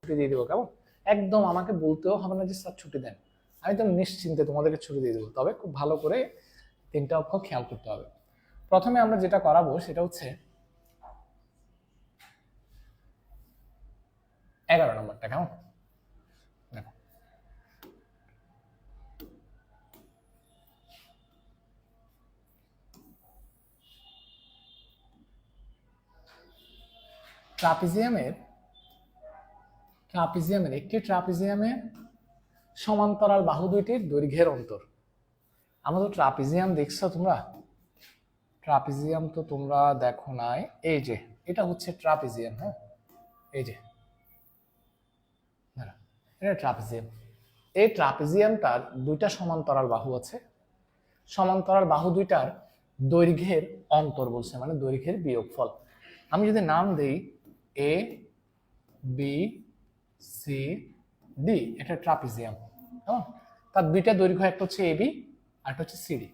ছুটি দিয়ে দেবো, কেমন? একদম আমাকে বলতেও হবে না যে স্যার ছুটি দেন, আমি তো নিশ্চিন্তে তোমাদেরকে ছুটি দিয়ে দেবো। তবে খুব ভালো করে 3টা অক্ষর খেয়াল করতে হবে। প্রথমে আমরা যেটা করাবো সেটা হচ্ছে 11 নম্বরটা, কেমন? দেখো, একটি ট্রাপিজিয়ামের সমান্তরাল বাহু দুইটির দৈর্ঘ্যের অন্তর। আমরা তো ট্রাপিজিয়াম দেখছো তোমরা? ট্রাপিজিয়াম তো তোমরা দেখো নাই। এই যে এটা হচ্ছে ট্রাপিজিয়াম, হ্যাঁ, এই যে এটা ট্রাপিজিয়াম। এই ট্রাপিজিয়ামটার দুইটা সমান্তরাল বাহু আছে। সমান্তরাল বাহু দুইটার দৈর্ঘ্যের অন্তর বলছে, মানে দৈর্ঘ্যের বিয়োগফল। আমি যদি নাম দেই এ বি সি ডি, এটা ট্রাপিজিয়াম। হ্যাঁ, তার দুইটা দৈর্ঘ্য, একটা হচ্ছে এবি আর একটা হচ্ছে সিডি।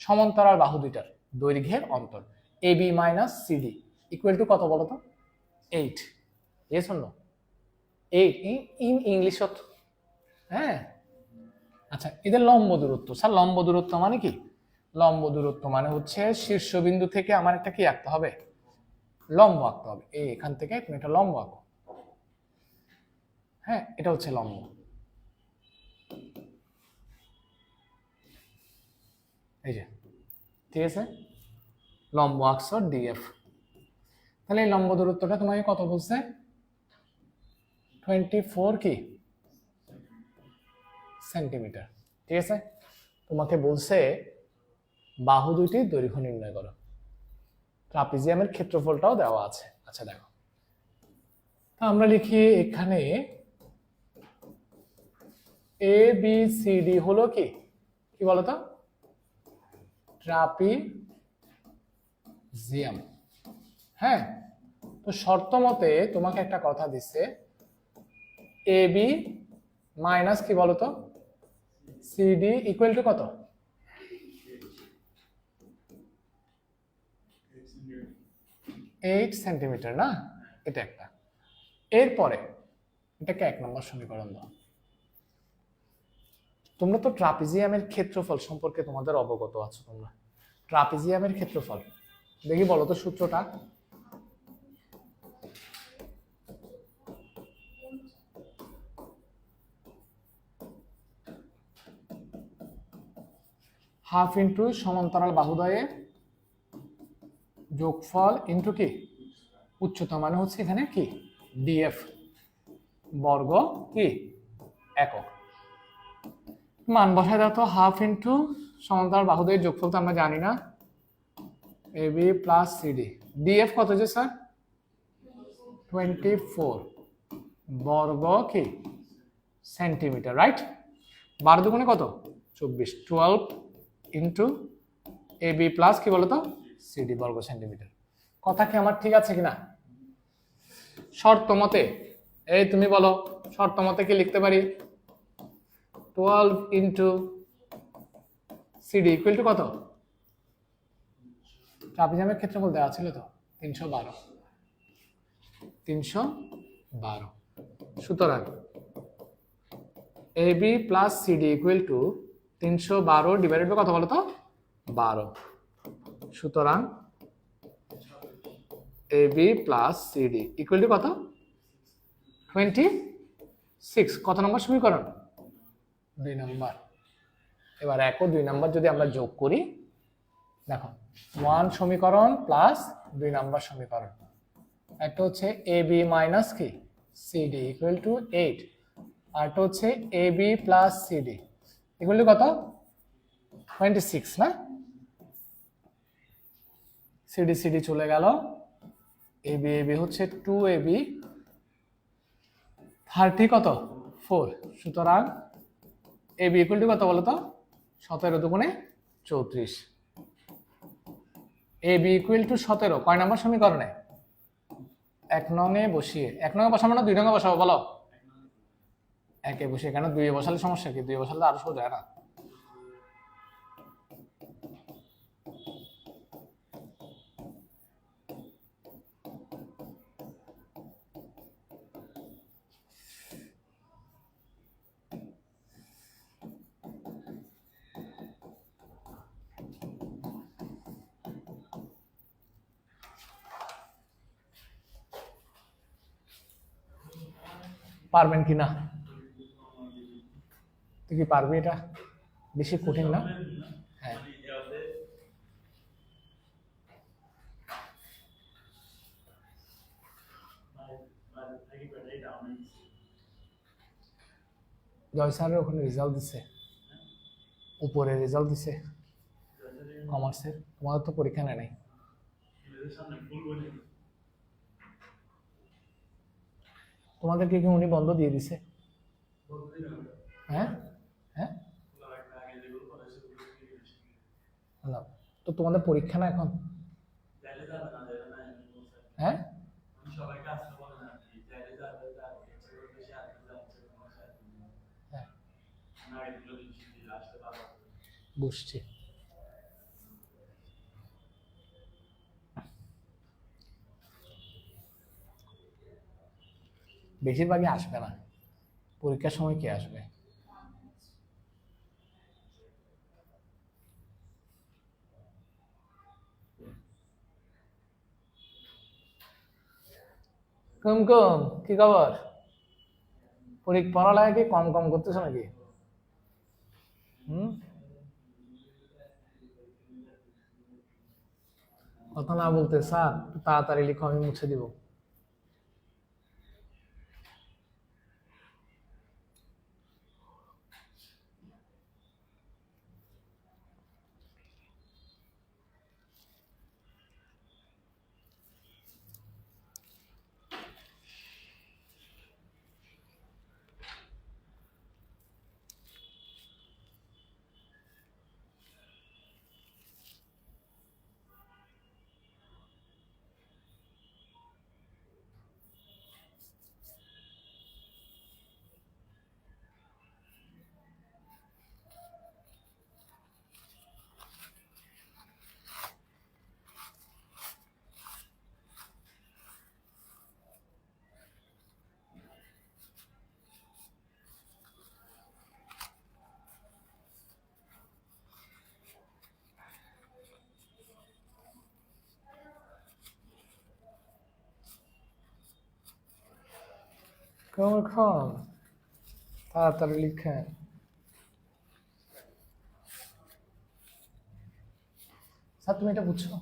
সমান্তরাল বাহু দুইটার দৈর্ঘ্যের অন্তর AB minus CD equal to কত বলো তো? 8। Yes or no? 8 in English. হ্যাঁ, আচ্ছা, এদের লম্ব দূরত্ব। স্যার লম্ব দূরত্ব মানে কি? লম্ব দূরত্ব মানে হচ্ছে শীর্ষবিন্দু থেকে আমার একটা কি আঁকতে হবে? লম্ব আঁকতে হবে। এখান থেকে তুমি একটা লম্ব আঁকো। হ্যাঁ, এটা হচ্ছে লম্ব। এই যে, ঠিক আছে, লম্ব আঁকছো ডিএফ। তাহলে এই লম্ব দূরত্বটা তোমাকে কত বলছে? 24 কি সেন্টিমিটার। ঠিক আছে, তোমাকে বলছে বাহু দুইটির দৈর্ঘ্য নির্ণয় করো। ট্রাপিজিয়ামের ক্ষেত্রফলটাও দেওয়া আছে। আচ্ছা দেখো, আমরা লিখি এখানে এ বি সি ডি হলো কি কি বলতো? ট্রাপিজিয়াম। হ্যাঁ, তো শর্ত মতে তোমাকে একটা কথা দিচ্ছে, এ বি মাইনাস কি বলতো সিডি ইকুয়াল টু কত? 8 সেন্টিমিটার না? এটা একটা। এরপরে এটাকে 1 নম্বর সমীকরণ দাও। তোমরা তো ট্রাপিজিয়ামের ক্ষেত্রফল সম্পর্কে তোমাদের অবগত আছো। তোমরা ট্রাপিজিয়ামের ক্ষেত্রফল দেখি বলো তো সূত্রটা। হাফ ইন্টু সমান্তরাল বাহুদ্বয়ের যোগফল ইন্টু কি উচ্চতা, মানে হচ্ছে এখানে কি ডিএফ বর্গ কি একক। মান বসায় দাও তো। হাফ ইন্টু সমান্তরাল বাহুদ্বয়ের যোগফল তো আমরা জানি না, এবি প্লাস সিডি। ডিএফ কত যে স্যার? 24 বর্গ কি সেন্টিমিটার, রাইট? 12 দুগুণে কত? 24। 12 ইন্টু এবি প্লাস কি বলতো সিডি বর্গ সেন্টিমিটার। কথা কি আমার ঠিক আছে কিনা? শর্ত মতে, এই তুমি বলো, শর্ত মতে কি লিখতে পারি? 12 ইন্টু সিডি ইকুয়াল টু কত? ট্রাপিজিয়ামের ক্ষেত্রফল দেওয়া ছিল তো 312। সুতরাং AB plus CD equal to 312 divided by কত বলো তো? 12। সুতরাং AB plus CD equal to কত? 26। কত নম্বর সমীকরণ? 2 নম্বর। এবার 1 ও 2 নম্বর যদি আমরা যোগ করি, দেখো 1 সমীকরণ প্লাস 2 নম্বর সমীকরণ। একটা হচ্ছে এবি মাইনাস কি সিডি ইকুয়াল টু 8, আর একটা হচ্ছে AB plus CD equal to কত? 26 না? সিডি সিডি চলে গেল, এবি এবি হচ্ছে 2ab, 30 কত? 4। সুতরাং এবি ইকুয়াল টু কত বলো তো? 17 দুগুণে 34। এবি ইকুয়াল টু 17 কয় নম্বর সমীকরণে? 1 নংয়ে বসিয়ে। 1 নংয়ে বসাবো না 2 নংয়ে বসাবো বলো? 1 বসিয়ে। কেন 2 বসালে সমস্যা কি? 2 বসালে আরো সোজা না? পারবেন কি না? তুই কি পারবি? এটা বেশি কঠিন না? হ্যাঁ, জয় স্যারের ওখানে রেজাল্ট দিছে, উপরে রেজাল্ট দিছে কমার্সের। তোমাদের তো পরীক্ষা নেয় নাই। তোমাদেরকে কি উনি বন্ধ দিয়ে দিছে? হ্যাঁ হ্যাঁ, না, তো তোমাদের পরীক্ষা না এখন? হ্যাঁ, হ্যাঁ, বুঝছি। বেশিরভাগই আসবে না, পরীক্ষার সময় কে আসবে? কুমকুম, কি খবর? পড়ালেখা কি কম কম করতেছো নাকি? হুম, কথা না বলতে স্যার তাড়াতাড়ি লিখো, আমি মুছে দিব। কখন? তাড়াতাড়ি লিখে। স্যার তুমি এটা বুঝছো?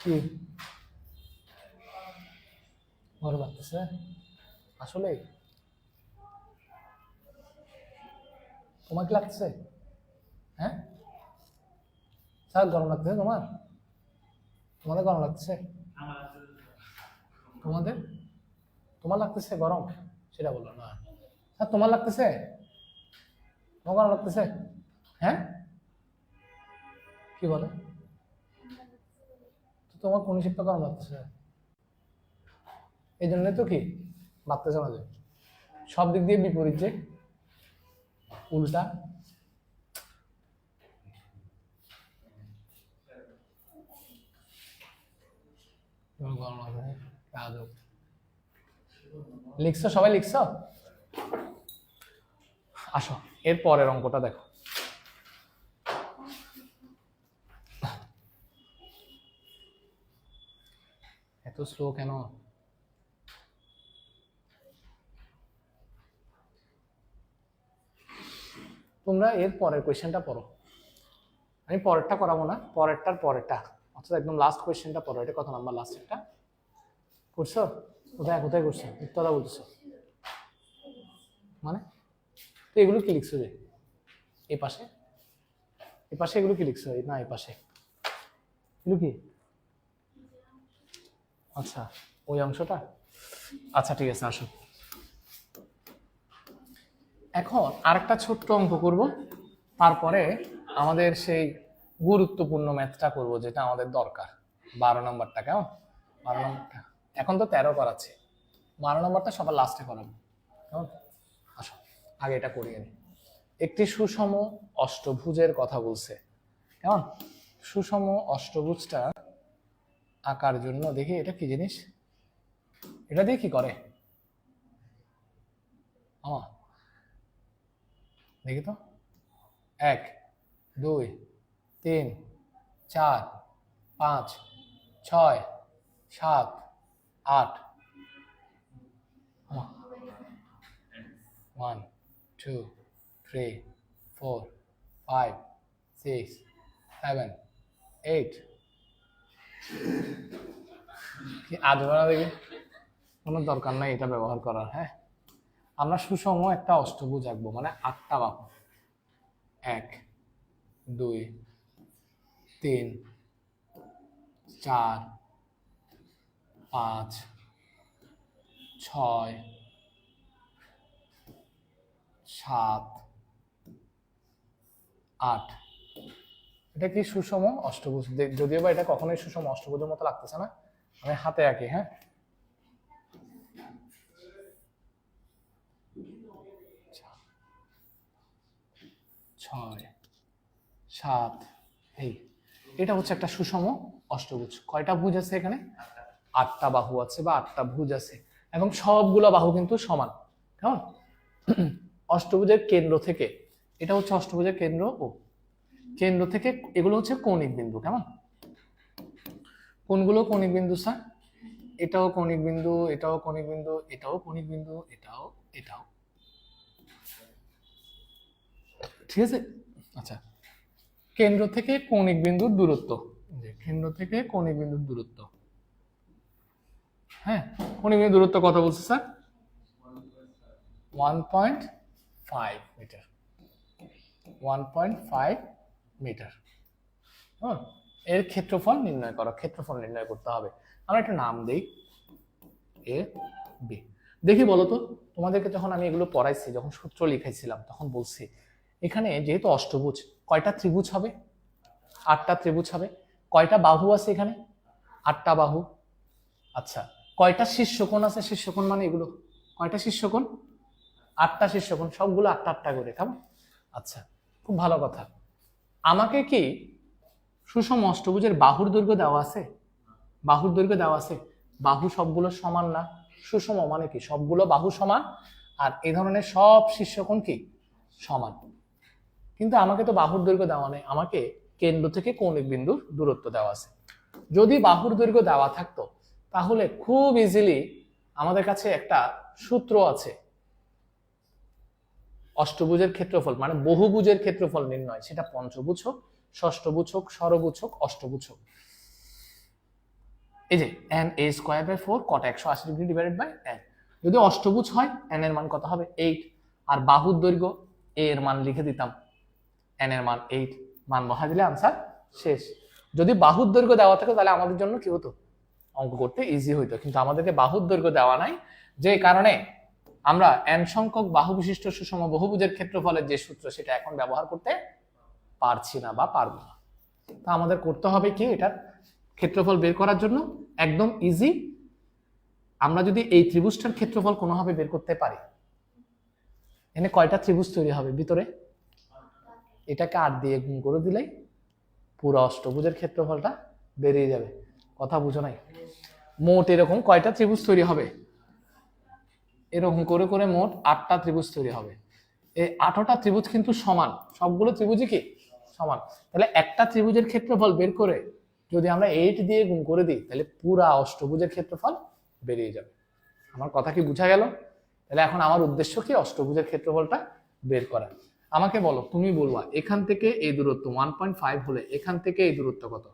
কি গরম লাগতেছে আসলে? তোমার কি লাগতেছে? হ্যাঁ স্যার, গরম লাগতেছে তোমার? তোমাদের গরম লাগতেছে? তোমাদের, তোমার লাগতেছে গরম? সেটা বললো না। স্যার তোমার লাগতেছে? তোমার গরম লাগতেছে? হ্যাঁ, কি বলে? তো তোমার কোন শিপটা গরম লাগতেছে? এই জন্যই তো কি ভাবতেছে না যে সব দিক দিয়ে বিপরীত, যে উল্টা। গরম লাগতেছে, আজব। লিখছো? সবাই লিখছো? আসো, এর পরের অঙ্কটা দেখো। এত স্লো কেন? তোমরা এর পরের কোয়েশ্চেনটা পড়ো, আমি পরেরটা করাবো না, পরেরটার পরেরটা, অর্থাৎ একদম লাস্ট কোয়েশ্চেনটা পড়ো। এটা কত নাম্বার লাস্টেরটা করছো? কোথায় কোথায় করছো? উত্তরটা বলতেছো মানে? তো এগুলো কি লিখছো যে এই পাশে? এই পাশে এগুলো কি লিখছো? না, এই পাশে এগুলো কি? আচ্ছা, ওই অংশটা। আচ্ছা ঠিক আছে, আসো। এখন আরেকটা ছোট্ট অঙ্ক করব, তারপরে আমাদের সেই গুরুত্বপূর্ণ ম্যাথটা করব, যেটা আমাদের দরকার। 12 নম্বরটা, কেমন? 12 নম্বরটা এখন তো 13 করাচ্ছে, 12 নম্বরটা সবার লাস্টে করাবো, কেমন? আসো আগে এটা করিয়ে নি। একটি সুষম অষ্টভুজের কথা বলছে, কেমন? সুষম অষ্টভুজটা আঁকার জন্য দেখি এটা কি জিনিস, এটা দিয়ে কি করে দেখি তো। 1 2 3 4 5 6 7 8 1 2 3 4 5 6 7 8 কি আজব না দেখি, কোনো দরকার নাই এটা ব্যবহার করার। হ্যাঁ, আমরা সুষম একটা অষ্টভুজ আঁকবো, মানে 8টা বাহু। 1 2 3 4 5 6 7 8। এটা কি সুষম অষ্টভুজ? যদিও বা এটা কখনোই সুষম অষ্টভুজের মতো লাগতেছে না, আমি হাতে আঁকি। হ্যাঁ, 6 7, এই এটা হচ্ছে একটা সুষম অষ্টভুজ। কয়টা ভুজ আছে এখানে? 8টা বাহু আছে বা 8টা ভুজ আছে, এবং সবগুলো বাহু কিন্তু সমান, কেমন? অষ্টভুজের কেন্দ্র থেকে, এটা হচ্ছে অষ্টভুজের কেন্দ্র, ও কেন্দ্র থেকে এগুলো হচ্ছে কৌণিক বিন্দু, কেমন? কোনগুলো কৌণিক বিন্দু স্যার? এটাও কৌণিক বিন্দু, এটাও কৌণিক বিন্দু, এটাও কৌণিক বিন্দু, এটাও, এটাও, ঠিক আছে? আচ্ছা, কেন্দ্র থেকে কৌণিক বিন্দুর দূরত্ব, কেন্দ্র থেকে কৌণিক বিন্দুর দূরত্ব, হ্যাঁ, কৌণিক বিন্দুর দূরত্ব কত বলছে স্যার? 1.5 metre, 1.5 metre. হ্যাঁ, এর ক্ষেত্রফল নির্ণয় করো, ক্ষেত্রফল নির্ণয় করতে হবে। আমরা একটা নাম দেই এ বি। দেখি বলো তো, তোমাদেরকে যখন আমি এগুলো পড়াইছি, যখন সূত্র লিখাইছিলাম, তখন বলছি এখানে যেহেতু অষ্টভুজ, কয়টা ত্রিভুজ হবে? 8টা ত্রিভুজ হবে। কয়টা বাহু আছে এখানে? 8টা বাহু। আচ্ছা, কয়টা শীর্ষকোণ আছে? শীর্ষকোণ মানে এগুলো, কয়টা শীর্ষকোণ? 8টা শীর্ষকোণ, সবগুলো 8টা 8টা করে, কেমন? আচ্ছা, খুব ভালো কথা। আমাকে কি সুষম অষ্টভুজের বাহুর দৈর্ঘ্য দেওয়া আছে? বাহুর দৈর্ঘ্য দেওয়া আছে। বাহু সবগুলো সমান না, সুষম মানে কি সবগুলো বাহু সমান, আর এই ধরনের সব শীর্ষকোণ কি সমান। কিন্তু আমাকে তো বাহুর দৈর্ঘ্য দেওয়া নেই, আমাকে কেন্দ্র থেকে কৌণিক বিন্দুর দূরত্ব দেওয়া আছে। যদি বাহুর দৈর্ঘ্য দেওয়া থাকতো, তাহলে খুব ইজিলি আমাদের কাছে একটা সূত্র আছে, অষ্টভুজের ক্ষেত্রফল মানে বহুভুজের ক্ষেত্রফল নির্ণয়, সেটা পঞ্চভুজ হোক, ষষ্ঠভুজ হোক, ষড়ভুজ হোক, অষ্টভুজ হোক। এই যে n a square by 4 cot 180 degree divided by n। যদি অষ্টভুজ হয় n এর মান কত হবে? 8। আর বাহুর দৈর্ঘ্য a এর মান লিখে দিতাম, n এর মান 8, মান বসা দিলে आंसर শেষ। যদি বাহুর দৈর্ঘ্য দেওয়া থাকে তাহলে আমাদের জন্য কি হতো? অঙ্ক করতে ইজি হইতো, কিন্তু আমাদেরকে বাহুর দৈর্ঘ্য দেওয়া নাই, যে কারণে আমরা n সংখ্যক বাহু বিশিষ্ট সুষম বহুভুজের ক্ষেত্রফলের যে সূত্র, সেটা এখন ব্যবহার করতে পারছি না বা পারবো না। তা আমাদের করতে হবে কি, এটার ক্ষেত্রফল বের করার জন্য একদম ইজি, আমরা যদি এই ত্রিভুজটার ক্ষেত্রফল কোনোভাবে বের করতে পারি, এখানে কয়টা ত্রিভুজ তৈরি হবে ভিতরে? এটাকে 8 দিয়ে গুণ করে দিলেই পুরো অষ্টভুজের ক্ষেত্রফলটা বেরিয়ে যাবে। কথা বুঝো নাই? মোট এরকম কয়টা ত্রিভুজ তৈরি হবে? এরকম করে করে মোট 8টা ত্রিভুজ তৈরি হবে। এই 8টা ত্রিভুজ কিন্তু সমান, সবগুলো ত্রিভুজই কি সমান। তাহলে একটা ত্রিভুজের ক্ষেত্রফল বের করে যদি আমরা 8 দিয়ে গুণ করে দিই, তাহলে পুরা অষ্টভুজের ক্ষেত্রফল বেরিয়ে যাবে। আমার কথা কি বোঝা গেল? তাহলে এখন আমার উদ্দেশ্য কি? অষ্টভুজের ক্ষেত্রফলটা বের করা। আমাকে বলো, তুমি বলবা এখান থেকে এই দূরত্ব 1.5 হলে এখান থেকে এই দূরত্ব কত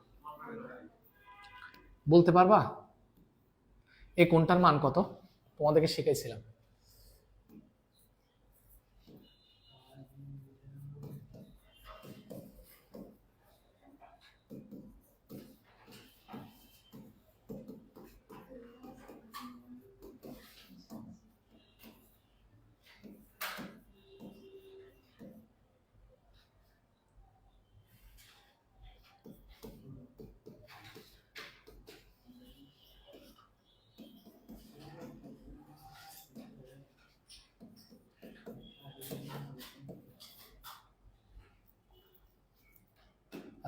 বলতে পারবা? এই কোণটার মান কত? তোমাদেরকে শিখাইছিলাম।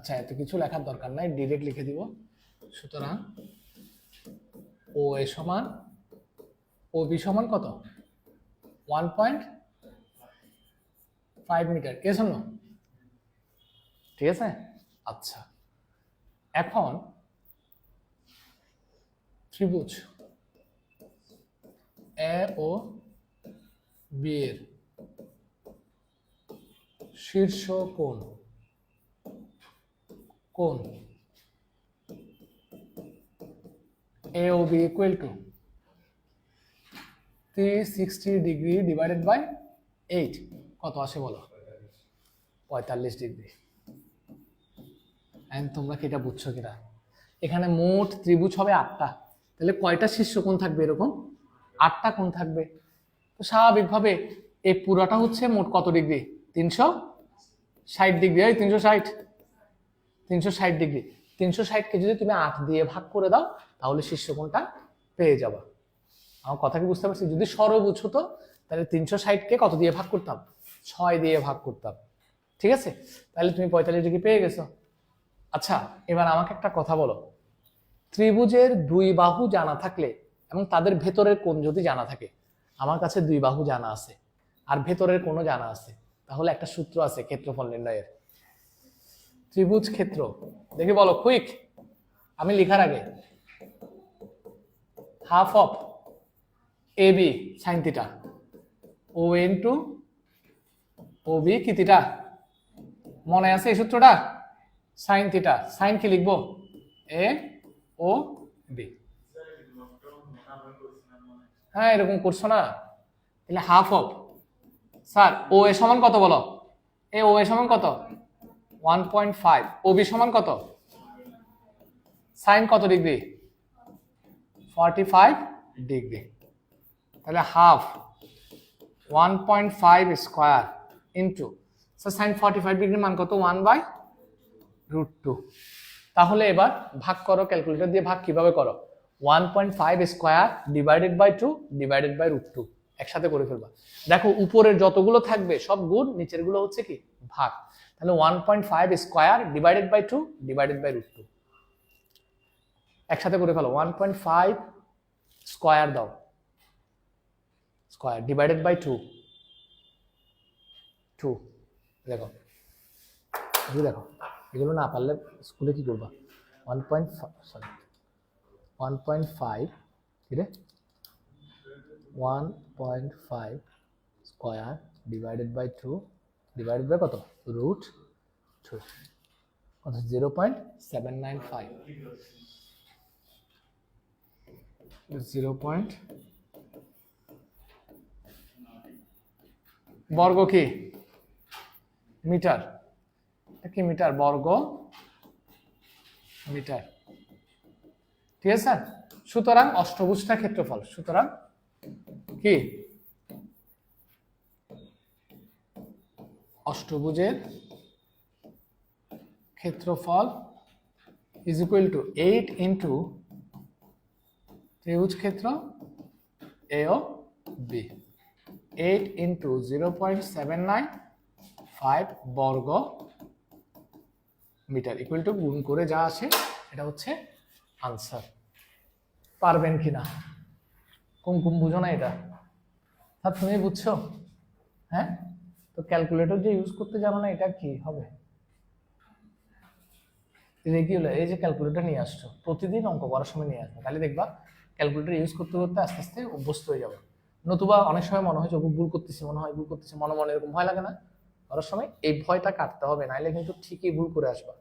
আচ্ছা, এত কিছু লেখার দরকার নাই, ডিরেক্ট লিখে দিব। সুতরাং ও এ সমান ও বি সমান কত? 1.5 মিটার। কে শূন্য? ঠিক আছে। আচ্ছা, এখন ত্রিভুজ এ ও বি এর শীর্ষ কোণ A O B equal to 360 degree divided by 8 কত আসে বলো? 45 ডিগ্রি। এন্ড তোমরা কি এটা বুঝছো কিনা? এখানে মোট ত্রিভুজ হবে 8টা, তাহলে কয়টা শীর্ষ কোণ থাকবে? এরকম 8টা কোণ থাকবে। তো স্বাভাবিকভাবে এই পুরোটা হচ্ছে মোট কত ডিগ্রি? 360 ডিগ্রি। এই 360 ডিগ্রি। 360কে যদি তুমি 8 দিয়ে ভাগ করে দাও তাহলে শীর্ষ কোণটা পেয়ে যাবা। আমার কথা কি বুঝতে পারছি? যদি ষড়ভুজ হতো তাহলে 360কে কত দিয়ে ভাগ করতাম? 6 দিয়ে ভাগ করতাম। ঠিক আছে, তাহলে তুমি 45 ডিগ্রি পেয়ে গেছো। আচ্ছা, এবার আমাকে একটা কথা বলো, ত্রিভুজের দুই বাহু জানা থাকলে এবং তাদের ভেতরের কোণ যদি জানা থাকে, আমার কাছে দুই বাহু জানা আছে আর ভেতরের কোণও জানা আছে, তাহলে একটা সূত্র আছে ক্ষেত্রফল নির্ণয়ের। ত্রিভুজ ক্ষেত্র দেখি বলো কুইক, আমি লিখার আগে। Half of A B sine theta O into O B কি থিটা? মনে আছে এই সূত্রটা? Sine theta. সাইন কি লিখবো? A O B. হ্যাঁ, এরকম করছো না? তাহলে half of, sir O A সমান কত বলো? এ ও এ সমান কত? 1.5। ও বি সমান কত? সাইন কত ডিগ্রি? 45 ডিগ্রি। তাহলে হাফ 1.5 স্কয়ার ইন্টু সাইন 45 ডিগ্রির মান কত? 1/√2। তাহলে এবার ভাগ করো, ক্যালকুলেটর দিয়ে ভাগ কিভাবে করো? 1.5 square divided by 2 divided by √2 একসাথে করে ফেলবা। দেখো উপরের যতগুলো থাকবে সব গুণ, নিচের গুলো হচ্ছে কি ভাগ। তাহলে 1.5 square divided by 2 divided by √2 একসাথে করে ফেলো। 1.5 স্কয়ার দাও, স্কয়ার ডিভাইডেড বাই 2 দেখো দেখো, এগুলো না পারলে স্কুলে কি করবা? 1.5 কি রে? 1.5 square divided by 2 divided by কত? √2 কত? 0.795। 0. বর্গ কি? মিটার। কি মিটার? বর্গ মিটার। ঠিক আছে। সুতরাং অষ্টভুজটা ক্ষেত্রফল। সুতরাং কি অষ্টভুজের ক্ষেত্রফল ইজ ইকুয়াল টু 8 ইন্টু ত্রিভুজ ক্ষেত্র এ ও বি। 8 ইন্টু 0.795 বর্গ মিটার ইকুয়াল টু গুণ করে যা আসে এটা হচ্ছে আনসার। পারবেন কিনা? কুমকুম বুঝো না এটা? তা তুমি বুঝছো? হ্যাঁ, তো ক্যালকুলেটর যে ইউজ করতে জানো না এটা কি হবে? রেগুলার এই যে ক্যালকুলেটর নিয়ে আসছো, প্রতিদিন অঙ্ক করার সময় নিয়ে আসবে, তাহলে দেখবা ক্যালকুলেটর ইউজ করতে করতে আস্তে আস্তে অভ্যস্ত হয়ে যাবে। নতুবা অনেক সময় মনে হয় যে ভুল করতেছি, মনে মনে এরকম ভয় লাগে না? করার সময় এই ভয়টা কাটতে হবে, নাইলে কিন্তু ঠিকই ভুল করে আসবা।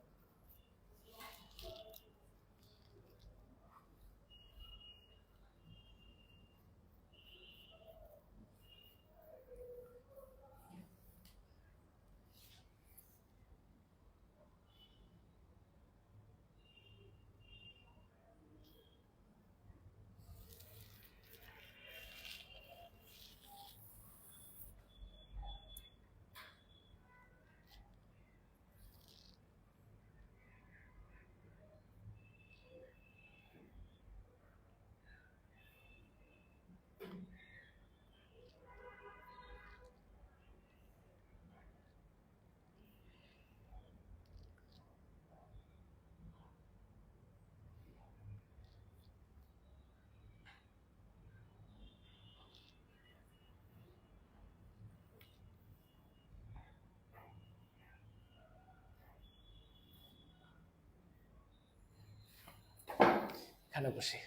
এখানে বসি,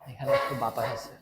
এখানে একটু বাতাস আছে।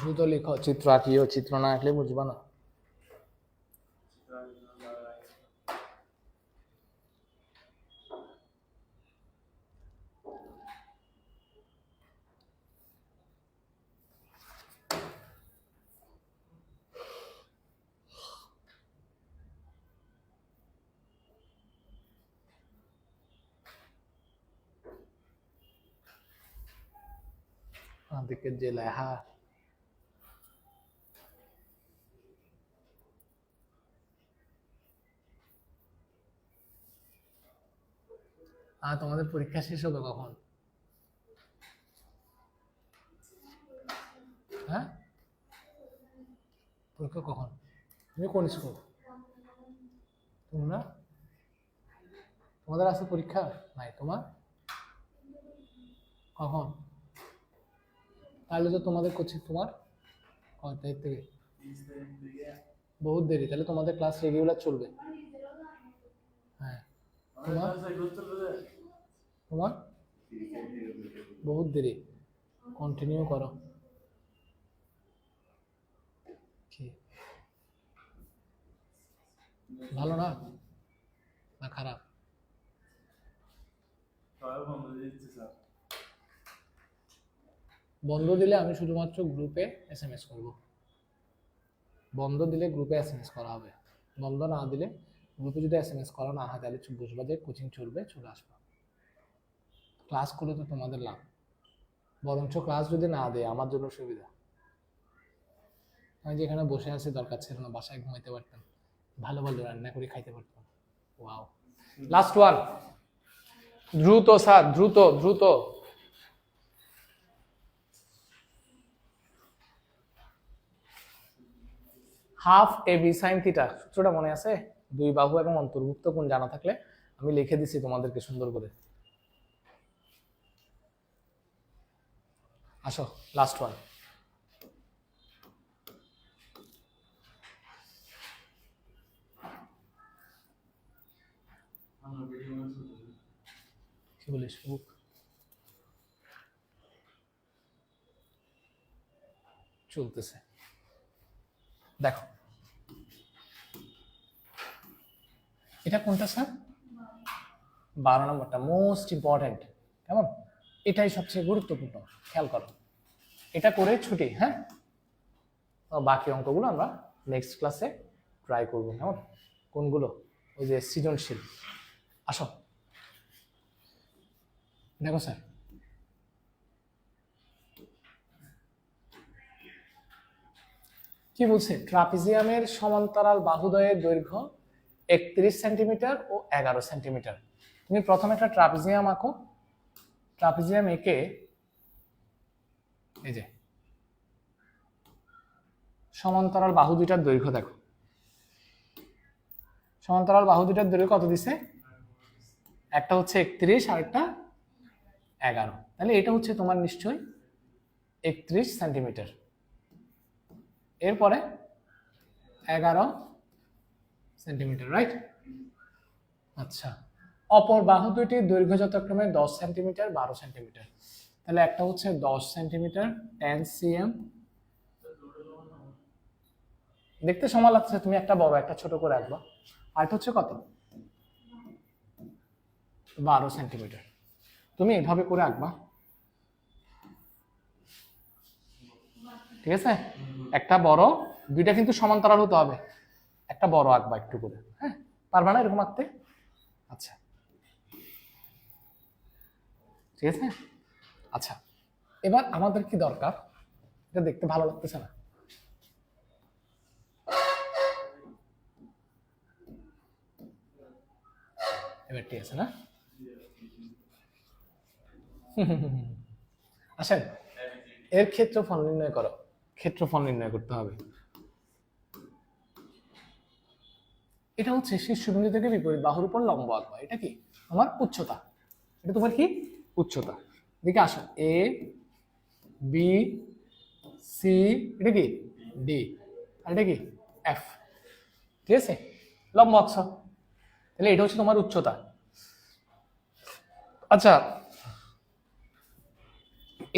দ্রুত লিখো, চিত্র আঁকিও, চিত্র না আঁকলে বুঝবা না। দিকে যে লেখা তোমাদের পরীক্ষা শেষ হবে কখন? হ্যাঁ, পরীক্ষা কখন? তুমি কোন স্কুল? তোমরা, তোমাদের আছে পরীক্ষা? নাই তোমার? কখন? তাহলে তো তোমাদের কোচিং তোমার কয় তারিখ থেকে? বহুত দেরি, তাহলে তোমাদের ক্লাস রেগুলার চলবে। হ্যাঁ, তোমার তোমার বহুত দেরি, কন্টিনিউ করো। কি ভালো না না খারাপ? বন্ধ দিলে আমি শুধুমাত্র গ্রুপে SMS করব। বন্ধ দিলে গ্রুপে SMS করা হবে, বন্ধ না দিলে গ্রুপে যদি SMS করা না হয় তাহলে চুপ বসবা, যে কোচিং চলবে, চলে আসবা। ক্লাস করলে তো তোমাদের লাভ, বরঞ্চ ক্লাস যদি না দেয় আমার জন্য সুবিধা। আমি যেখানে বসে আছি দরকার ছিল না, বাসায় ঘুমাইতে পারতাম, ভালো ভালো রান্না করে খাইতে পারতাম। ওয়াও, লাস্ট ওয়ান, দ্রুত স্যার, দ্রুত দ্রুত। হাফ AB sin থিটা, সূত্রটা মনে আছে? দুই বাহু এবং অন্তর্ভুক্ত কোণ জানা থাকলে আমি লিখে দিছি তোমাদেরকে সুন্দর করে। আসো লাস্ট ওয়ান। কি বলিস? চলতেছে, দেখো এটা কোনটা স্যার? 12 নম্বরটা মোস্ট ইম্পর্টেন্ট, কেমন? এটাই সবচেয়ে গুরুত্বপূর্ণ, খেয়াল করো। এটা করে ছুটি, হ্যাঁ? বাকি অঙ্কগুলো আমরা নেক্সট ক্লাসে ট্রাই করবো, কেমন? কোনগুলো? ওই যে সৃজনশীল। আসো দেখো স্যার, কি বলছে? ট্রাপিজিয়ামের সমান্তরাল বাহুদ্বয়ের দৈর্ঘ্য 31 সেন্টিমিটার ও 11 সেন্টিমিটার। তুমি প্রথমে একটা ট্রাপিজিয়াম আঁকো, ট্রাপিজিয়াম এঁকে এই যে সমান্তরাল বাহু দুইটার দৈর্ঘ্য দেখো, সমান্তরাল বাহু দুইটার দৈর্ঘ্য কত দিছে? একটা হচ্ছে 31 আর একটা 11, তাহলে এটা হচ্ছে তোমার নিশ্চয়ই 31 সেন্টিমিটার। এরপরে 11 সেন্টিমিটার, রাইট? আচ্ছা, অপর বাহু দুইটির দৈর্ঘ্য যথাক্রমে 10 সেন্টিমিটার 12 সেন্টিমিটার, তাহলে একটা হচ্ছে 10 সেন্টিমিটার 10 cm। দেখতে সময় লাগছে, তুমি একটা বড় একটা ছোট করে আঁকবা। আর এটা হচ্ছে কত? 12 সেন্টিমিটার। তুমি এভাবে করে আঁকবা, ঠিক আছে? একটা বড়, দুইটা কিন্তু সমান্তরাল হতে হবে, একটা বড় আঁকবা একটু করে, হ্যাঁ? পারবা না এরকম আঁকতে? আচ্ছা, ঠিক আছে। আচ্ছা, এবার আমাদের কি দরকার? এটা দেখতে ভালো লাগতেছে না? এবার ঠিক আছে না? আসেন এর ক্ষেত্রফল নির্ণয় করো। ক্ষেত্রফল নির্ণয় করতে হবে। এটা হচ্ছে শীর্ষবিন্দু থেকে বিপরীত বাহুর উপর লম্ব আঁকবা। এটা কি আমার উচ্চতা, এটা তোমার কি উচ্চতা। দেখে আসো এ বি সি, এটা কি ডি, আর এটা কি এফ। ঠিক আছে, লম্ব আঁকছ, তাহলে এটা হচ্ছে তোমার উচ্চতা। আচ্ছা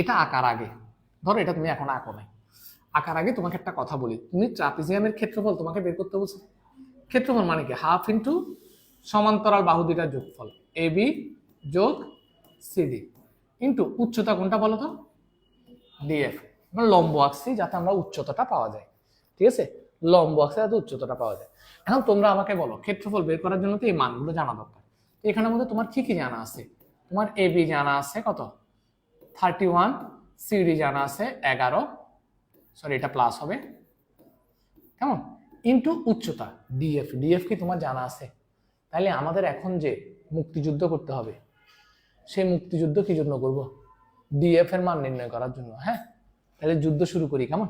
এটা আঁকার আগে, ধরো এটা তুমি এখন আঁকো নাই, আঁকার আগে তোমাকে একটা কথা বলি। তুমি ট্রাপিজিয়ামের ক্ষেত্রফল তোমাকে বের করতে বলছো। ক্ষেত্রফল মানে কি? হাফ ইন্টু সমান্তরাল বাহু দুইটার যোগফল এ বি যোগ সিডি ইন্টু উচ্চতা কোনটা বলো তো? ডিএফ। আমরা লম্ব আঁকছি যাতে আমরা উচ্চতাটা পাওয়া যায়। ঠিক আছে, লম্ব আঁকছি যাতে উচ্চতাটা পাওয়া যায়। এখন তোমরা আমাকে বলো ক্ষেত্রফল বের করার জন্য তো এই মানগুলো জানা দরকার। তো এখানের মধ্যে তোমার কি কি জানা আছে? তোমার এ বি জানা আছে কত? 31, সিডি জানা আছে 11, সরি এটা প্লাস হবে, কেমন, ইন্টু উচ্চতা ডিএফ। ডিএফ কি তোমার জানা আছে? তাহলে আমাদের এখন যে মুক্তিযুদ্ধ করতে হবে, সেই মুক্তিযুদ্ধ কি জন্য করব? ডিএফ এর মান নির্ণয় করার জন্য। হ্যাঁ, তাহলে যুদ্ধ শুরু করি, কেমন?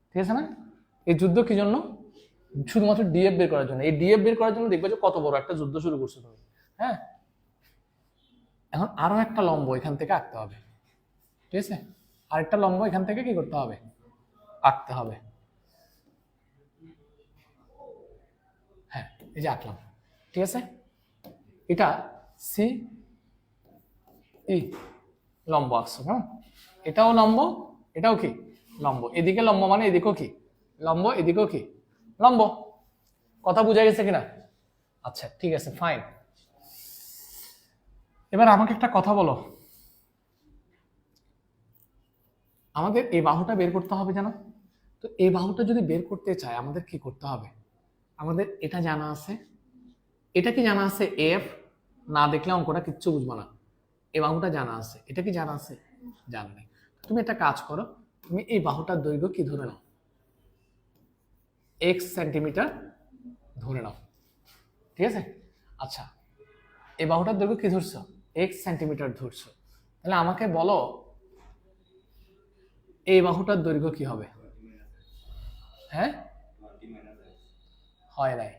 ঠিক আছে না? এই যুদ্ধ কি জন্য? শুধুমাত্র ডিএফ বের করার জন্য। এই ডিএফ বের করার জন্য দেখবে যে কত বড় একটা যুদ্ধ শুরু করছো তুমি। হ্যাঁ, এখন আরো একটা লম্ব এখান থেকে আঁকতে হবে। ঠিক আছে, আরেকটা লম্ব এখান থেকে কি করতে হবে? আঁকতে হবে। হ্যাঁ, এই যে আঁকলাম। ঠিক আছে, এটা সি ই লম্ব আঁকছো, হ্যাঁ, এটাও লম্ব, এটাও কি লম্ব। এদিকে লম্ব মানে এদিকেও কি লম্ব, এদিকেও কি লম্ব। কথা বোঝা গেছে কিনা? আচ্ছা ঠিক আছে, ফাইন। এবার আমাকে একটা কথা বলো, আমাদের এই বাহুটা বের করতে হবে জানো তো? এই বাহুটা যদি বের করতে চাই আমাদের কি করতে হবে? আমাদের এটা জানা আছে, এটা কি জানা আছে? এফ না দেখলে অঙ্কটা কিচ্ছু বুঝবো না। এই বাহুটা জানা আছে, এটা কি জানা আছে? জানা নেই। তুমি একটা কাজ করো, তুমি এই বাহুটার দৈর্ঘ্য কি ধরে নাও, এক্স সেন্টিমিটার ধরে নাও। ঠিক আছে, আচ্ছা এই বাহুটার দৈর্ঘ্য কি ধরছো? এক্স সেন্টিমিটার ধরছো। তাহলে আমাকে বলো এই বাহুটার দৈর্ঘ্য কি হবে? হ্যাঁ, হয় নাই।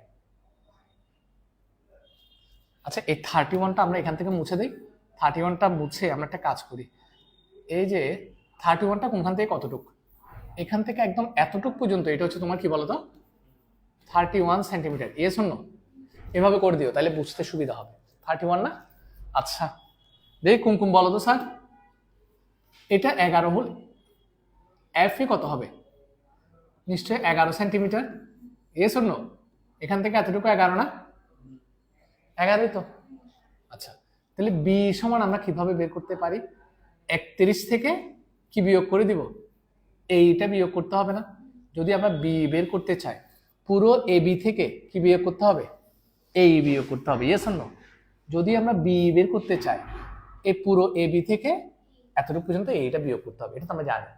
আচ্ছা এই 31টা আমরা এখান থেকে মুছে দিই। 31টা মুছে আমরা একটা কাজ করি, এই যে 31টা কোনখান থেকে কতটুকু? এখান থেকে একদম এতটুক পর্যন্ত, এটা হচ্ছে তোমার কি বলতো 31 সেন্টিমিটার। ইয়ে শূন্য এভাবে করে দিও, তাহলে বুঝতে সুবিধা হবে। 31 না? আচ্ছা দেখি কুমকুম বলো তো স্যার, এটা 11 হল, এফ কত হবে? নিশ্চয়ই 11 সেন্টিমিটার। ইয়ে শূন্য এখান থেকে এতটুকু 11 না? 11ই তো। আচ্ছা তাহলে বি সমান আমরা কিভাবে বের করতে পারি? 31 থেকে কি বিয়োগ করে দিব? এইটা বিয়োগ করতে হবে না? যদি আমরা বি বের করতে চাই, পুরো এ বি থেকে কি বিয়োগ করতে হবে? এই বিয়োগ করতে হবে। Yes or no? যদি আমরা বি বের করতে চাই, এই পুরো এ বি থেকে এতটুকু পর্যন্ত এইটা বিয়োগ করতে হবে, এটা তো আমরা জানি।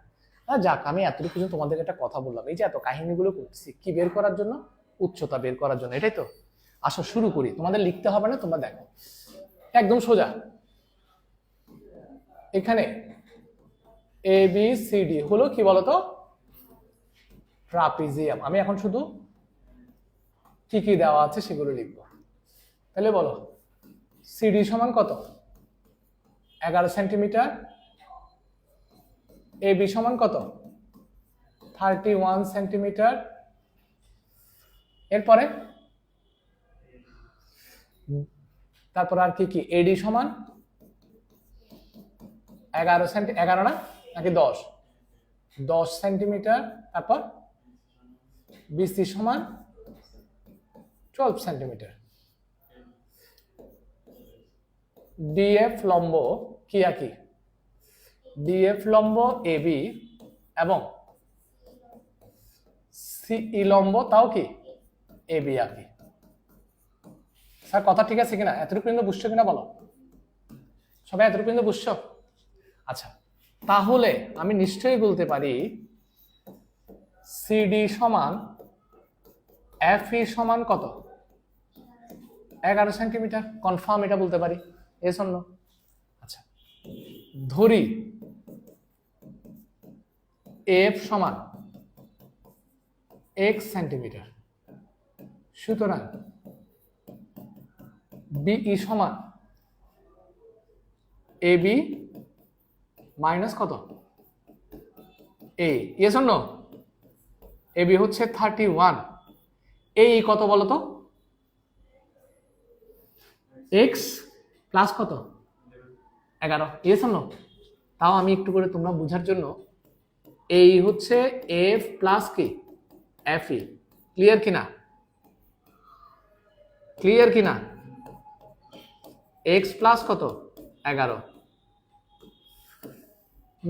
যাক, আমি এতটুকু পর্যন্ত তোমাদেরকে একটা কথা বললাম, এই যে এত কাহিনীগুলো করছি কি বের করার জন্য? উচ্চতা বের করার জন্য, এটাই তো। আসো শুরু করি, তোমাদের লিখতে হবে না, তোমরা দেখো একদম সোজা। এখানে এ বি সি ডি হলো কি বলতো ট্রাপিজিয়াম। আমি এখন শুধু কি কি দেওয়া আছে সেগুলো লিখবো। তাহলে বলো সিডি সমান কত? 11 সেন্টিমিটার। এ বি সমান কত? 31 সেন্টিমিটার। এরপরে তারপর আর কি কি? এডি সমান 11 না নাকি 10 সেন্টিমিটার। তারপর বিসি সমান 12 সেন্টিমিটার। ডিএফ লম্ব কি আঁকি? ডিএফ লম্ব এবি এবং সিই লম্ব তাও কি এবি আঁকি। স্যার কথা ঠিক আছে কিনা? এতটুকু পর্যন্ত বুঝছো কিনা বলো? সবাই এতটুকু পর্যন্ত বুঝছো? আচ্ছা তাহলে আমি নিশ্চয়ই বলতে পারি সিডি সমান FE সমান কত? 11 সেন্টিমিটার। কনফার্ম এটা বলতে পারি, এস অন্য। আচ্ছা, ধরি F সমান x সেন্টিমিটার, সুতরাং BE সমান AB মাইনাস কত? A। Yes or no? AB হচ্ছে 31, এই কত বলো তো? x প্লাস কত? 11। Yes or no? তাও আমি একটু করে তোমরা বোঝার জন্য, এই হচ্ছে F প্লাস কি FE। ক্লিয়ার কিনা? ক্লিয়ার কিনা? x প্লাস কত? 11।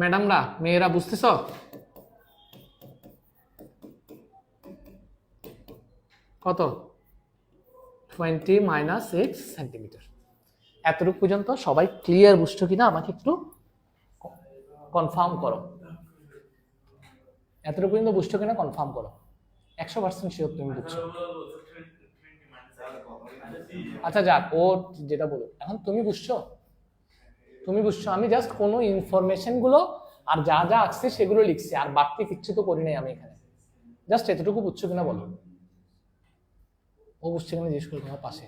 ম্যাডামরা, মেয়েরা বুঝতেছ? কত? 20 মাইনাস x সেন্টিমিটার। এতটুকু পর্যন্ত সবাই ক্লিয়ার বুঝছো কিনা আমাকে একটু কনফার্ম করো। এতটুকু পর্যন্ত বুঝছো কিনা কনফার্ম করো। 100% শিওর তুমি বুঝছো। আচ্ছা যাক, ও যেটা বলো, এখন তুমি বুঝছো? তুমি বুঝছো? আমি জাস্ট কোনো ইনফরমেশন গুলো আর যা যা আসছে সেগুলো লিখছি, আর বাড়তি কিচ্ছু তো করি নাই আমি এখানে। জাস্ট এতটুকু বুঝছো কিনা বলো। ও বুঝছে কিনা জিজ্ঞেস করি তোমার পাশে।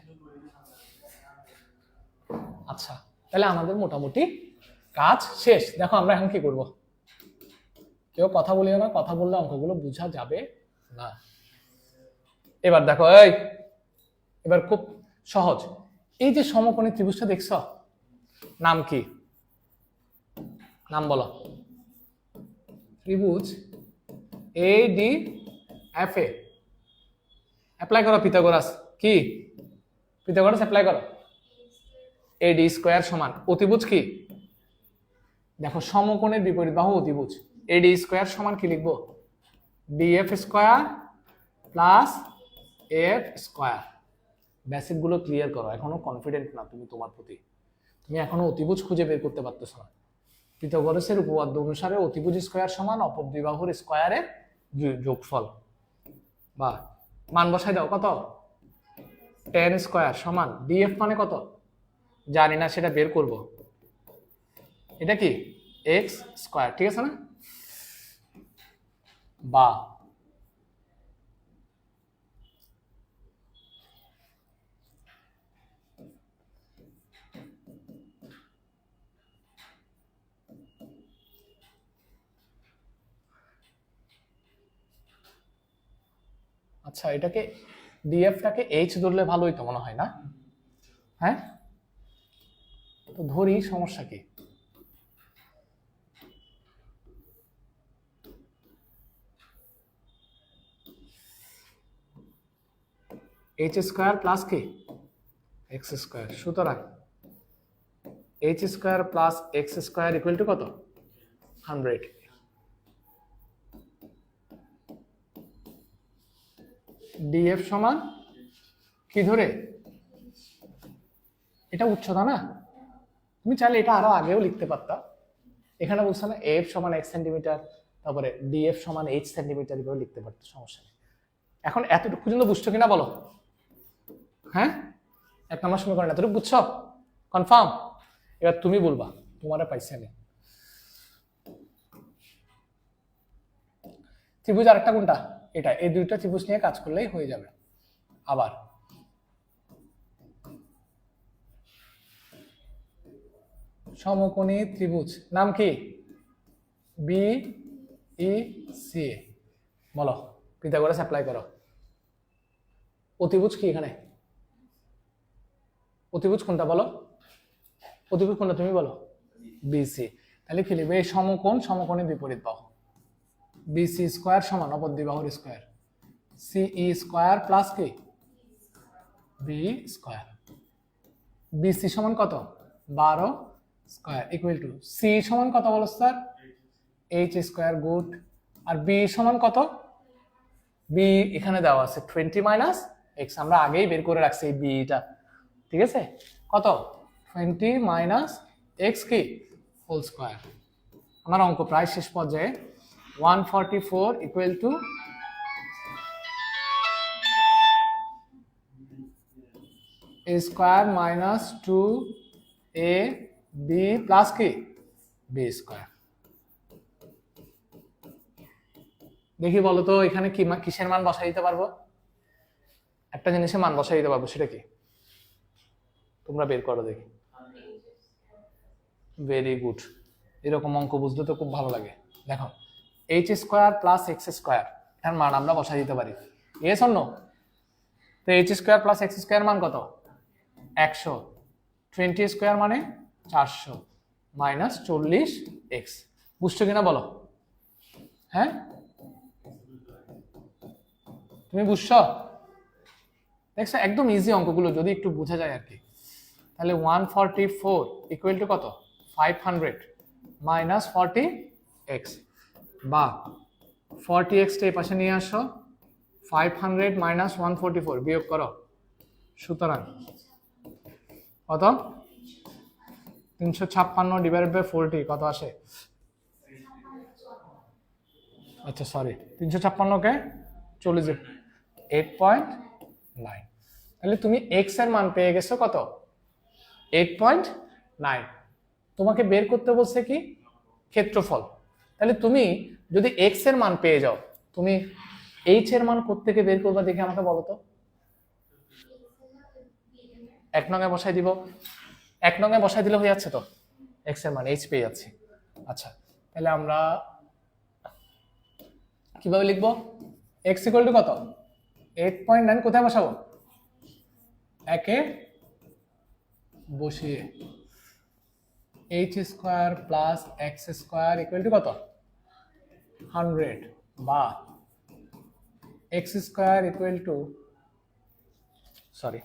আচ্ছা, তাহলে আমাদের মোটামুটি কাজ শেষ। দেখো আমরা এখন কি করব, কেউ কথা বলিও না, কথা বললে অঙ্কগুলো বোঝা যাবে না। এবার দেখো, এবার খুব সহজ। এই যে সমকোণী ত্রিভুজটা দেখছো, নাম কি? নাম বলো। ত্রিভুজ ADFA। অ্যাপ্লাই করো পিথাগোরাস। কি পিথাগোরাস অ্যাপ্লাই করো। AD স্কয়ার সমান অতিভুজ কি? দেখো, সমকোণের বিপরীত বাহু অতিভুজ। AD স্কয়ার সমান কি লিখবো? BF square plus AF square. Basic গুলো ক্লিয়ার করো, এখনো কনফিডেন্ট না তুমি তোমার প্রতি। তুমি এখনো অতিভুজ খুঁজে বের করতে পারতেছ না। পিথাগোরাসের উপপাদ্য অনুসারে অতিভুজ স্কয়ার সমান অপর দুই বাহুর স্কয়ারের যোগফল। বা মান বসাই দাও, কত? 10 স্কয়ার সমান BF মানে কত জানি না, সেটা বের করব। এটা কি? x স্কয়ার, ঠিক আছে না? বা আচ্ছা, এটাকে ডিএফটাকে এইচ ধরলে ভালো হইতো মনে হয় না? হ্যাঁ, তো ধরি, সমস্যা কি? এইচ স্কয়ার প্লাস কি এক্স স্কয়ার, সুতরাং H square plus x square equal to কত? 100। ডিএফ সমান কি ধরে? এটা উচ্চতা না? তুমি চাইলে এটা আরো আগেও লিখতে পারতা। এখানে বলছে না এফ সমান x সেন্টিমিটার, তারপরে ডিএফ সমান h সেন্টিমিটার করে লিখতে পারতো, সমস্যা নেই। এখন এতটুকু পর্যন্ত বুঝছো কিনা বলো? হ্যাঁ, 1 নম্বর সমীকরণ এতটুকু বুঝছো? কনফার্ম? এবার তুমি বলবা, তোমারে পাইছি আমি। ত্রিভুজ আরেকটা কোনটা? এটা। এই দুইটা ত্রিভুজ নিয়ে কাজ করলেই হয়ে যাবে। আবার সমকোণী ত্রিভুজ নাম কি? BEC। বলো, পিথাগোরাস অ্যাপ্লাই করো। অতিভুজ কি এখানে? অতিভুজ কোনটা বলো? অতিভুজ কোনটা তুমি বলো? BC। তাহলে কি লিখবে? এই সমকোণ, সমকোণের বিপরীত বাহু। BC স্কয়ার সমান অপর দুই বাহুর স্কয়ার। CE স্কয়ার প্লাস কি B স্কয়ার। BC সমান কত? 12 স্কয়ার ইকুয়াল টু C সমান কত বলো স্যার? H square. গুড। আর B সমান কত? B এখানে দেওয়া আছে 20 মাইনাস x, আমরা আগেই বের করে রাখছি এই Bটা, ঠিক আছে? কত? 20 মাইনাস x কি হোল স্কয়ার। আমার অঙ্ক প্রায় শেষ পর্যায়ে। 144 equal to A square minus 2ab plus কি বি স্কোয়ার। দেখি বলো তো এখানে কি কিসের মান বসাই দিতে পারবো? একটা জিনিসের মান বসাই দিতে পারবো, সেটা কি তোমরা বের করো দেখি। ভেরি গুড, এরকম অঙ্ক বুঝতে তো খুব ভালো লাগে। দেখো H square plus X square এর মান আমরা বসাই দিতে পারি, ইয়েস অর নো? তো H square plus X square মান কত? 100। 20 স্কোয়ার মানে 400 মাইনাস 40 এক্স। বুঝছো কিনা বলো? হ্যাঁ, তুমি বুঝছো? দেখছো একদম ইজি অঙ্কগুলো যদি একটু বোঝা যায় আর কি। তাহলে 144 ইকুয়াল টু কত? 500 মাইনাস 40x, বা 40x এই পাশে নিয়ে আসো, 500 মাইনাস 144 বিয়োগ করো, সুতরাং কত? 356 ডিভাইডেড বাই 40 কত আসে? আচ্ছা সরি, 356কে 40 8.9। তাহলে তুমি x এর মান পেয়ে গেছো কত? 8.9। তোমাকে বের করতে বলছে কি? ক্ষেত্রফল। তাহলে তুমি যদি x এর মান পেয়ে যাও, তুমি h এর মান কোত্থেকে বের করবা দেখে আমাকে বলো তো। 1 নঙে বসাই দিব, 1 নঙে বসাই দিলে হয়ে যাচ্ছে তো, x এর মান h পেয়ে যাচ্ছি। আচ্ছা তাহলে আমরা কিভাবে লিখবো? x ইকুয়াল টু কত? 8.9 কোথায় বসাবো? একে বসিয়ে H square plus X square equal to কত? 100, বা X square equal to sorry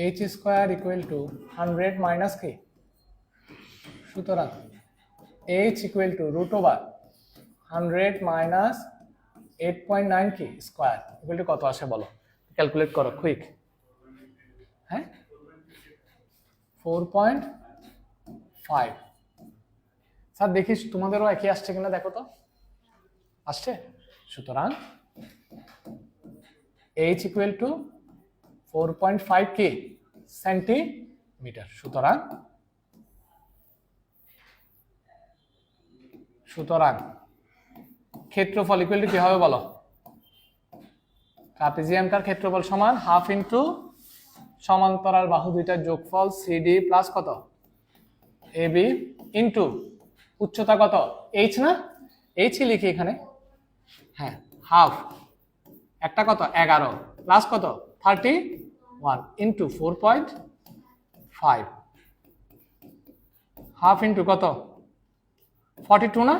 H square equal to 100 minus কি? সুতরাং H equal to root over 100 minus 8.9 কি স্কোয়ার ইকুয়াল টু কত আসে বলো? ক্যালকুলেট করো কুইক। হ্যাঁ, 4.5। স্যার দেখিস তোমাদেরও একই আসছে কিনা দেখো তো, আসছে। সুতরাং h ইকুয়াল টু 4.5 কি সেন্টিমিটার। সুতরাং ক্ষেত্রফল ইকুয়াল টু কি হবে বলো? ট্রাপিজিয়ামটার ক্ষেত্রফল সমান হাফ ইন্টু সমান্তরাল বাহু দুইটার যোগফল সিডি প্লাস কত এবি ইন্টু উচ্চতা কত এইচ, না এইচ লিখি এখানে, হ্যাঁ হাফ একটা কত 11 প্লাস কত 31 ইন্টু 4.5 হাফ ইন্টু কত 42, না?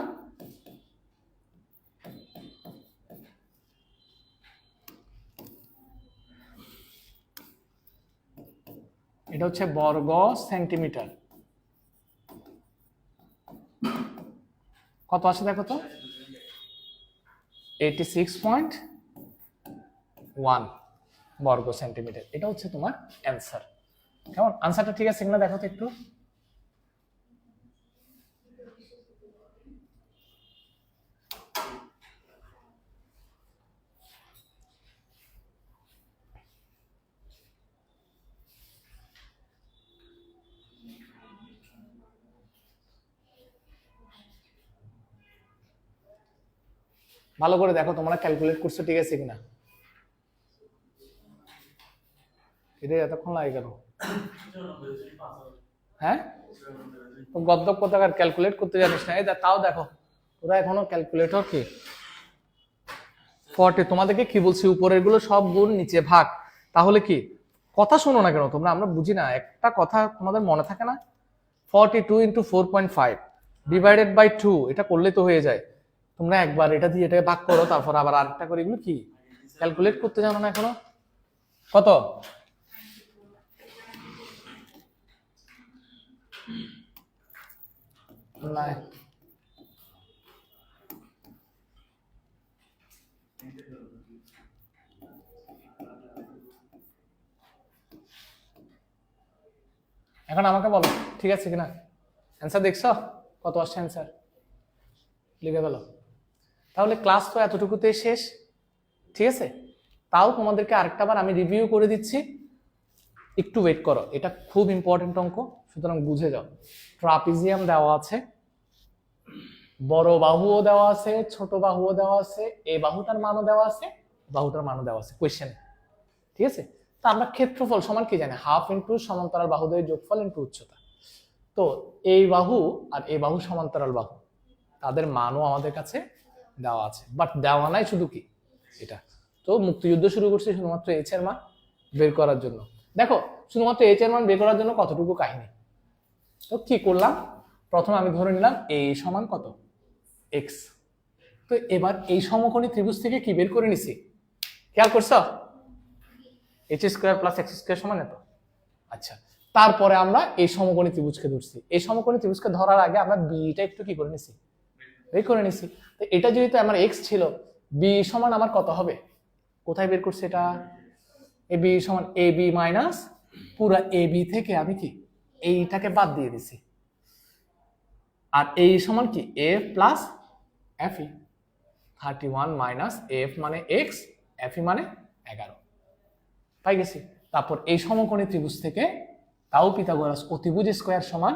এটা হচ্ছে বর্গ সেন্টিমিটার। কত আছে দেখো তো? 86.1 বর্গ সেন্টিমিটার। এটা হচ্ছে তোমার অ্যান্সার। কেমন আনসারটা ঠিক আছে কিনা দেখো তো একটু। ভালো করে দেখো তোমরা ক্যালকুলেট করছো ঠিক আছে কিনা। এটা এতক্ষণ লাগে কেন? হ্যাঁ, গদ্য কোথাকার ক্যালকুলেট করতে জানিস না? এই তাও দেখো তোরা এখনো ক্যালকুলেটর কি 40। তোমাদেরকে কি বলছি উপরের গুলো সব গুণ নিচে ভাগ। তাহলে কি কথা শোনো না কেন তোমরা? আমরা বুঝি না একটা কথা তোমাদের মনে থাকে না? 42 ইন্টু 4.5 ডিভাইডেড বাই 2 এটা করলে তো হয়ে যায়। তোমরা একবার এটা দিয়ে এটাকে ভাগ করো, তারপর আবার আরেকটা করে, এগুলো কি ক্যালকুলেট করতে জানো না এখনো? কত? না এখন আমাকে বলো ঠিক আছে কিনা। অ্যান্সার দেখছো কত আসছে? অ্যান্সার লিখে গেল। তাহলে ক্লাস তো এতটুকুতেই শেষ। ঠিক আছে, তাও তোমাদেরকে আরেকটা বার আমি রিভিউ করে দিচ্ছি, একটু ওয়েট করো, এটা খুব ইম্পর্টেন্ট অঙ্ক, সুতরাং বুঝে যাও। ট্রাপিজিয়াম দেওয়া আছে, বড় বাহুও দেওয়া আছে, ছোট বাহুও দেওয়া আছে, এই বাহুটার মানও দেওয়া আছে, বাহুটার মানও দেওয়া আছে কোয়েশ্চেনে, ঠিক আছে। তো আমরা ক্ষেত্রফল সমান কি জানি, হাফ ইন্টু সমান্তরাল বাহুদ্বয়ের যোগফল ইন্টু উচ্চতা। তো এই বাহু আর এই বাহু সমান্তরাল বাহু, তাদের মানও আমাদের কাছে দেওয়া আছে, বাট দেওয়া নাই শুধু কি এটা। তো মুক্তিযুদ্ধ শুরু করছি শুধুমাত্র এইচ এর মান বের করার জন্য। দেখো শুধুমাত্র এইচ এর মান বের করার জন্য কতটুকু কাহিনী। তো কি করলাম, প্রথমে আমি ধরে নিলাম এ সমান কত, এক্স। তো এবার এই সমকোণী ত্রিভুজ থেকে কি বের করে নিছি, খেয়াল করছো, H square plus X square সমান এত। আচ্ছা, তারপরে আমরা এই সমকোণী ত্রিভুজকে ধরছি, এই সমকোণী ত্রিভুজকে ধরার আগে আমরা বিটা একটু কি করে নিছি, বের করে নিছি। তো এটা যেহেতু আমার এক্স ছিল, বি সমান আমার কত হবে, কোথায় বের করছি এটা, এ বি সমান এ বি মাইনাস পুরা এ বি থেকে আমি কি এইটাকে বাদ দিয়ে দিছি, আর এই সমান কি F plus F E, 31 minus F মানে এক্স, এফ ই মানে 11 পাই গেছি। তারপর এই সমকোণী ত্রিভুজ থেকে তাও পিথাগোরাস অতিভুজ স্কোয়ার সমান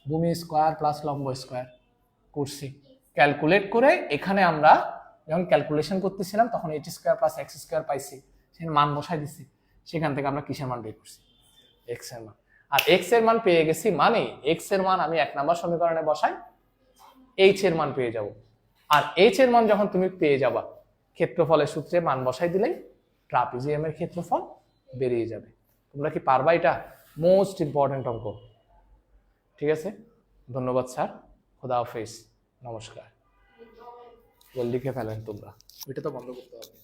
ভূমি স্কোয়ার প্লাস লম্ব স্কোয়ার করছি, ক্যালকুলেট করে এখানে আমরা যখন ক্যালকুলেশন করতেছিলাম তখন H square plus X square পাইছি, সেখানে মান বসাই দিচ্ছি, সেখান থেকে আমরা কিসের মান বের করছি, এক্স এর মান। আর এক্স এর মান পেয়ে গেছি মানে এক্স এর মান আমি 1 নম্বর সমীকরণে বসাই, এইচ এর মান পেয়ে যাব। আর এইচ এর মান যখন তুমি পেয়ে যাবা, ক্ষেত্রফলের সূত্রে মান বসাই দিলেই ট্রাপিজিয়ামের ক্ষেত্রফল বেরিয়ে যাবে। তোমরা কি পারবা, এটা মোস্ট ইম্পর্টেন্ট অঙ্ক। ঠিক আছে, ধন্যবাদ স্যার, খোদা হাফেজ, নমস্কার। লিখে ফেলেন তোমরা, ওইটা তো বন্ধ করতে হবে।